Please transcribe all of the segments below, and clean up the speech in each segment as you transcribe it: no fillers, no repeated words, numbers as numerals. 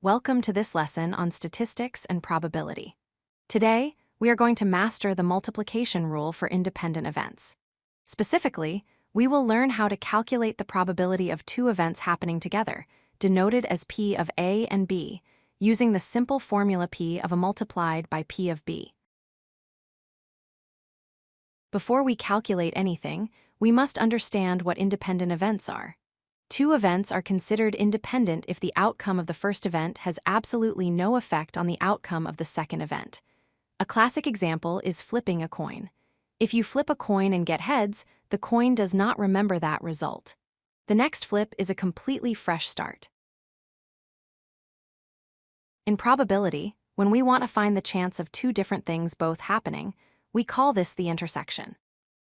Welcome to this lesson on statistics and probability. Today, we are going to master the multiplication rule for independent events. Specifically, we will learn how to calculate the probability of two events happening together, denoted as P of A and B, using the simple formula P of A multiplied by P of B. Before we calculate anything, we must understand what independent events are. Two events are considered independent if the outcome of the first event has absolutely no effect on the outcome of the second event. A classic example is flipping a coin. If you flip a coin and get heads, the coin does not remember that result. The next flip is a completely fresh start. In probability, when we want to find the chance of two different things both happening, we call this the intersection.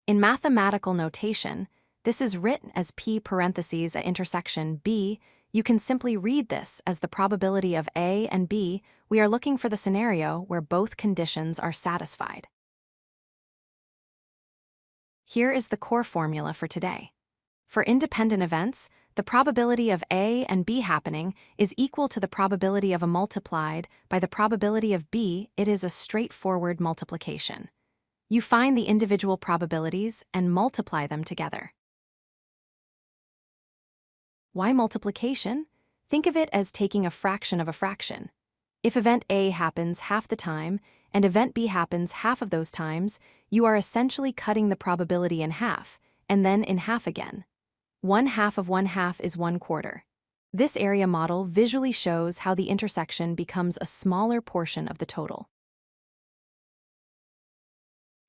In mathematical notation, this is written as P parentheses at intersection B. You can simply read this as the probability of A and B. We are looking for the scenario where both conditions are satisfied. Here is the core formula for today. For independent events, the probability of A and B happening is equal to the probability of A multiplied by the probability of B. It is a straightforward multiplication. You find the individual probabilities and multiply them together. Why multiplication? Think of it as taking a fraction of a fraction. If event A happens half the time and event B happens half of those times, you are essentially cutting the probability in half, and then in half again. 1/2 of 1/2 is 1/4. This area model visually shows how the intersection becomes a smaller portion of the total.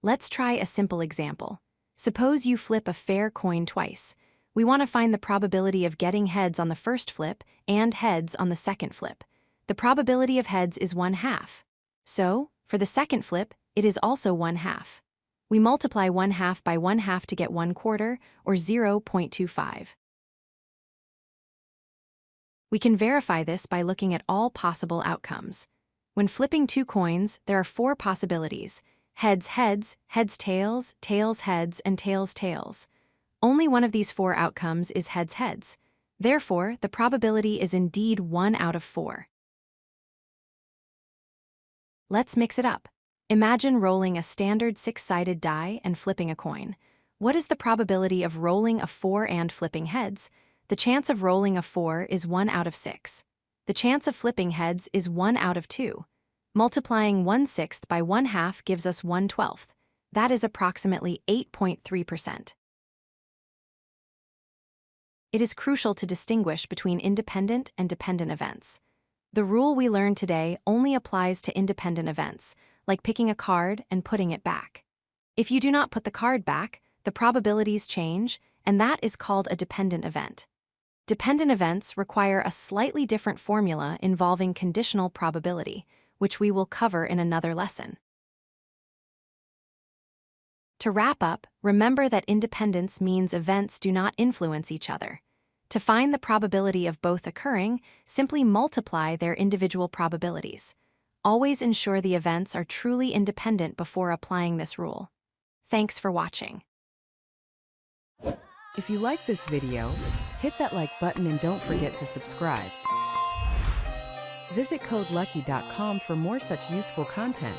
Let's try a simple example. Suppose you flip a fair coin twice. We want to find the probability of getting heads on the first flip and heads on the second flip. The probability of heads is 1/2. So, for the second flip, it is also 1/2. We multiply 1/2 by 1/2 to get 1/4, or 0.25. We can verify this by looking at all possible outcomes. When flipping two coins, there are 4 possibilities: heads heads, heads tails, tails heads, and tails tails. Only one of these 4 outcomes is heads heads. Therefore, the probability is indeed 1 out of 4. Let's mix it up. Imagine rolling a standard 6-sided die and flipping a coin. What is the probability of rolling a 4 and flipping heads? The chance of rolling a 4 is 1 out of 6. The chance of flipping heads is 1 out of 2. Multiplying 1/6 by 1/2 gives us 1/12. That is approximately 8.3%. It is crucial to distinguish between independent and dependent events. The rule we learned today only applies to independent events, like picking a card and putting it back. If you do not put the card back, the probabilities change, and that is called a dependent event. Dependent events require a slightly different formula involving conditional probability, which we will cover in another lesson. To wrap up, remember that independence means events do not influence each other. To find the probability of both occurring, simply multiply their individual probabilities. Always ensure the events are truly independent before applying this rule. Thanks for watching. If you like this video, hit that like button and don't forget to subscribe. Visit codelucky.com for more such useful content.